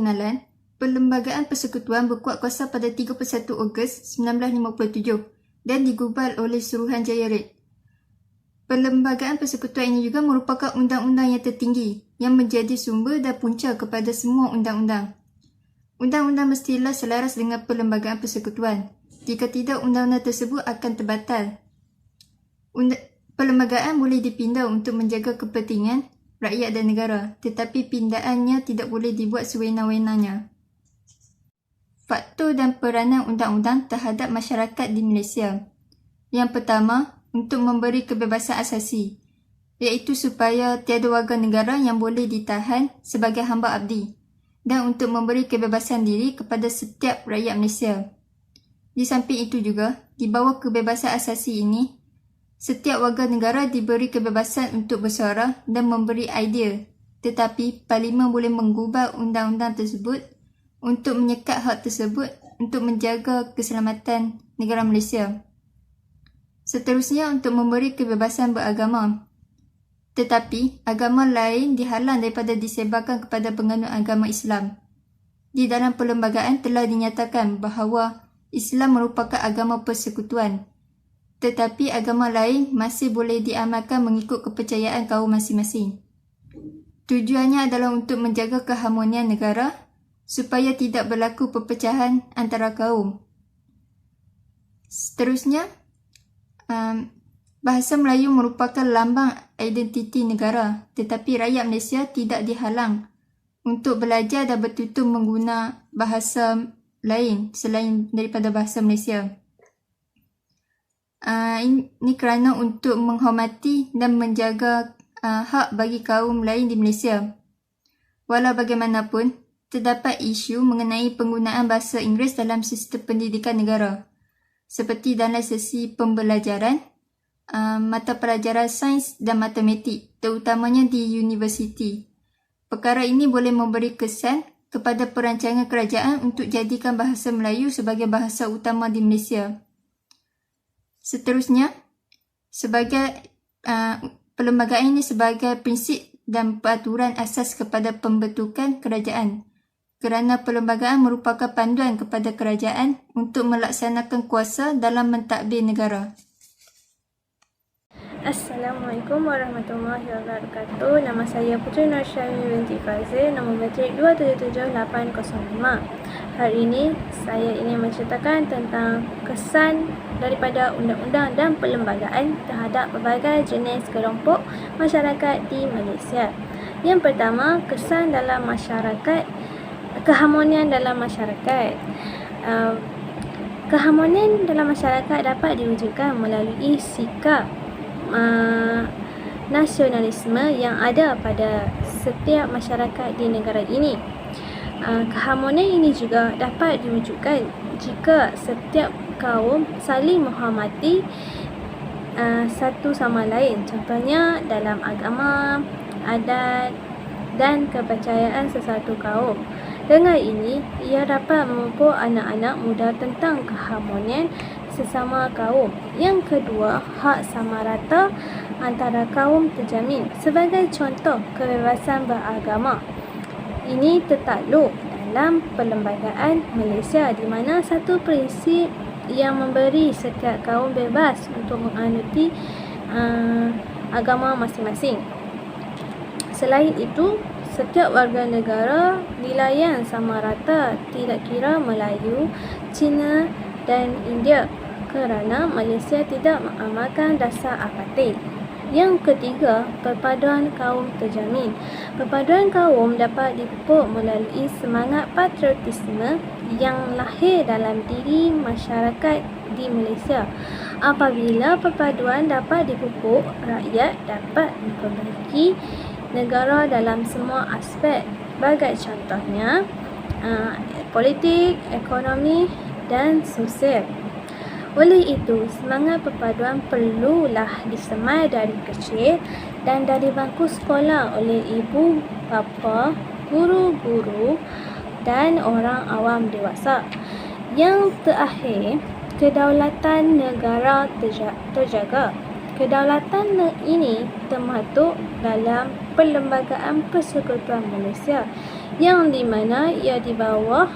pengenalan, Perlembagaan Persekutuan berkuat kuasa pada 31 Ogos 1957 dan digubal oleh Suruhanjaya Red. Perlembagaan Persekutuan ini juga merupakan undang-undang yang tertinggi yang menjadi sumber dan punca kepada semua undang-undang. Undang-undang mestilah selaras dengan Perlembagaan Persekutuan. Jika tidak, undang-undang tersebut akan terbatal. Perlembagaan boleh dipindah untuk menjaga kepentingan rakyat dan negara, tetapi pindahannya tidak boleh dibuat sewenang-wenangnya. Faktor dan peranan undang-undang terhadap masyarakat di Malaysia. Yang pertama, untuk memberi kebebasan asasi, iaitu supaya tiada warga negara yang boleh ditahan sebagai hamba abdi, dan untuk memberi kebebasan diri kepada setiap rakyat Malaysia. Di samping itu juga, di bawah kebebasan asasi ini, setiap warga negara diberi kebebasan untuk bersuara dan memberi idea, tetapi Parlimen boleh menggubal undang-undang tersebut untuk menyekat hak tersebut untuk menjaga keselamatan negara Malaysia. Seterusnya, untuk memberi kebebasan beragama. Tetapi, agama lain dihalang daripada disebarkan kepada penganut agama Islam. Di dalam perlembagaan telah dinyatakan bahawa Islam merupakan agama persekutuan, tetapi agama lain masih boleh diamalkan mengikut kepercayaan kaum masing-masing. Tujuannya adalah untuk menjaga keharmonian negara supaya tidak berlaku perpecahan antara kaum. Seterusnya, bahasa Melayu merupakan lambang identiti negara, tetapi rakyat Malaysia tidak dihalang untuk belajar dan bertutur mengguna bahasa lain selain daripada bahasa Malaysia. Ini kerana untuk menghormati dan menjaga hak bagi kaum lain di Malaysia. Walau bagaimanapun, terdapat isu mengenai penggunaan bahasa Inggeris dalam sistem pendidikan negara, seperti dalam sesi pembelajaran mata pelajaran sains dan matematik, terutamanya di universiti. Perkara ini boleh memberi kesan kepada perancangan kerajaan untuk jadikan bahasa Melayu sebagai bahasa utama di Malaysia. Seterusnya, perlembagaan ini sebagai prinsip dan peraturan asas kepada pembentukan kerajaan, kerana perlembagaan merupakan panduan kepada kerajaan untuk melaksanakan kuasa dalam mentadbir negara. Assalamualaikum warahmatullahi wabarakatuh. Nama saya Puteri Norsyawi binti Fazil, nombor matrik 2778805. Hari ini saya ingin menceritakan tentang kesan daripada undang-undang dan perlembagaan terhadap pelbagai jenis kelompok masyarakat di Malaysia. Yang pertama, kesan dalam masyarakat, keharmonian dalam masyarakat. Keharmonian dalam masyarakat dapat diwujudkan melalui sikap nasionalisme yang ada pada setiap masyarakat di negara ini. Keharmonian ini juga dapat diwujudkan jika setiap kaum saling menghormati satu sama lain. Contohnya dalam agama, adat dan kepercayaan sesuatu kaum. Dengan ini, ia dapat memupuk anak-anak muda tentang keharmonian sesama kaum. Yang kedua, hak sama rata antara kaum terjamin. Sebagai contoh, kebebasan beragama ini tertakluk dalam Perlembagaan Malaysia, di mana satu prinsip yang memberi setiap kaum bebas untuk menganuti agama masing-masing. Selain itu, setiap warga negara dilayan sama rata, tidak kira Melayu, Cina dan India, kerana Malaysia tidak mengamalkan dasar apartheid. Yang ketiga, perpaduan kaum terjamin. Perpaduan kaum dapat dipupuk melalui semangat patriotisme yang lahir dalam diri masyarakat di Malaysia. Apabila perpaduan dapat dipupuk, rakyat dapat memperbaiki negara dalam semua aspek, sebagai contohnya politik, ekonomi dan sosial. Oleh itu, semangat perpaduan perlulah disemai dari kecil dan dari bangku sekolah oleh ibu, bapa, guru-guru dan orang awam dewasa. Yang terakhir, kedaulatan negara terjaga. Kedaulatan ini termaktub dalam Perlembagaan Persekutuan Malaysia. yang di mana ia di bawah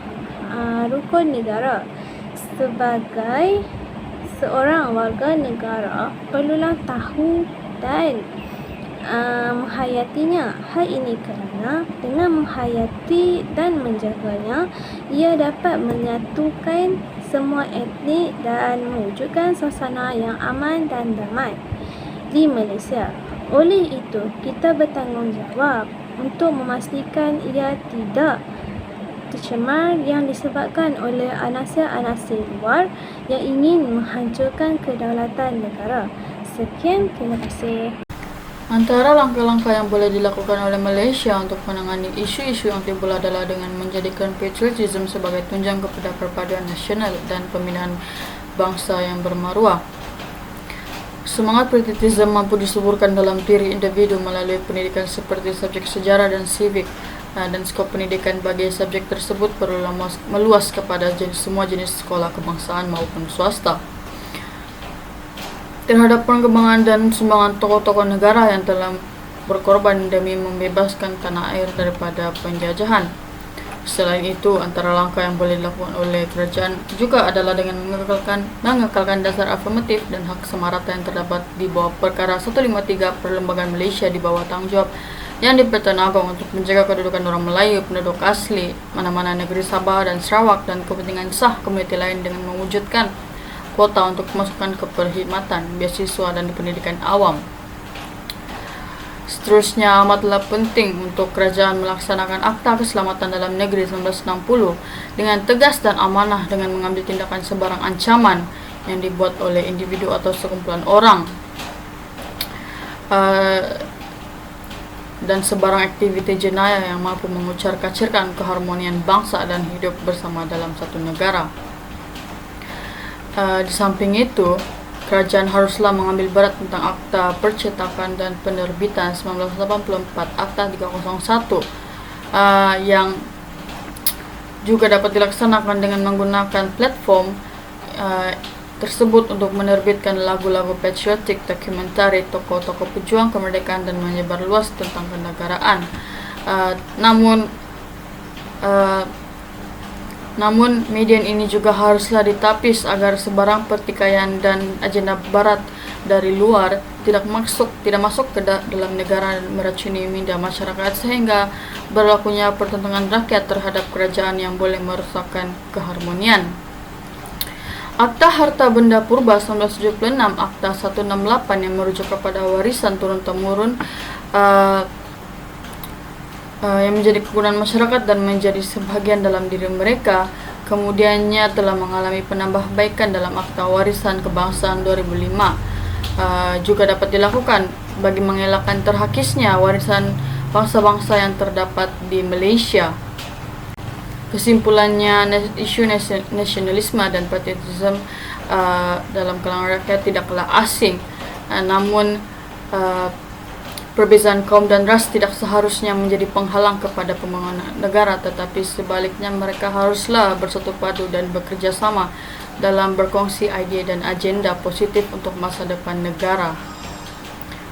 rukun negara. Sebagai seorang warga negara, perlulah tahu dan menghayatinya. Hal ini kerana dengan menghayati dan menjaganya, ia dapat menyatukan semua etnik dan mewujudkan suasana yang aman dan damai di Malaysia. Oleh itu, kita bertanggungjawab untuk memastikan ia tidak tercemar yang disebabkan oleh anasir-anasir luar yang ingin menghancurkan kedaulatan negara. Sekian, terima kasih. Antara langkah-langkah yang boleh dilakukan oleh Malaysia untuk menangani isu-isu yang timbul adalah dengan menjadikan patriotism sebagai tunjang kepada perpaduan nasional dan pembinaan bangsa yang bermaruah. Semangat patriotism mampu disuburkan dalam diri individu melalui pendidikan seperti subjek sejarah dan civic, dan skop pendidikan bagi subjek tersebut perlu meluas kepada semua jenis sekolah kebangsaan maupun swasta. Terhadap perkembangan dan sumbangan tokoh-tokoh negara yang telah berkorban demi membebaskan tanah air daripada penjajahan. Selain itu, antara langkah yang boleh dilakukan oleh kerajaan juga adalah dengan mengekalkan dasar afirmatif dan hak samarata yang terdapat di bawah Perkara 153 Perlembagaan Malaysia di bawah tanggungjawab yang di Pertuan Agong untuk menjaga kedudukan orang Melayu, penduduk asli, mana-mana negeri Sabah dan Sarawak, dan kepentingan sah komuniti lain dengan mewujudkan kuota untuk masukkan ke perkhidmatan, beasiswa dan pendidikan awam. Seterusnya, amatlah penting untuk kerajaan melaksanakan Akta Keselamatan Dalam Negeri 1960 dengan tegas dan amanah dengan mengambil tindakan sebarang ancaman yang dibuat oleh individu atau sekumpulan orang dan sebarang aktiviti jenayah yang mampu mengucar-kacirkan keharmonian bangsa dan hidup bersama dalam satu negara. Di samping itu, kerajaan haruslah mengambil berat tentang Akta Percetakan dan Penerbitan 1984, Akta 301, yang juga dapat dilaksanakan dengan menggunakan platform tersebut untuk menerbitkan lagu-lagu patriotik, dokumentari, tokoh-tokoh pejuang kemerdekaan dan menyebar luas tentang kenegaraan. Namun media ini juga haruslah ditapis agar sebarang pertikaian dan agenda barat dari luar tidak masuk ke dalam negara dan meracuni minda masyarakat sehingga berlakunya pertentangan rakyat terhadap kerajaan yang boleh merusakkan keharmonian. Akta Harta Benda Purba 1976, Akta 168 yang merujuk kepada warisan turun-temurun yang menjadi kegunaan masyarakat dan menjadi sebahagian dalam diri mereka, kemudiannya telah mengalami penambahbaikan dalam Akta Warisan Kebangsaan 2005. Juga dapat dilakukan bagi mengelakkan terhakisnya warisan bangsa-bangsa yang terdapat di Malaysia. Kesimpulannya, isu nasionalisme dan patriotisme dalam kalangan rakyat tidaklah asing, namun perbezaan kaum dan ras tidak seharusnya menjadi penghalang kepada pembangunan negara, tetapi sebaliknya mereka haruslah bersatu padu dan bekerja sama dalam berkongsi ide dan agenda positif untuk masa depan negara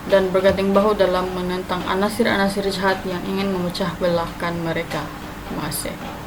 dan bergandeng bahu dalam menentang anasir-anasir jahat yang ingin memecah belahkan mereka. Terima kasih.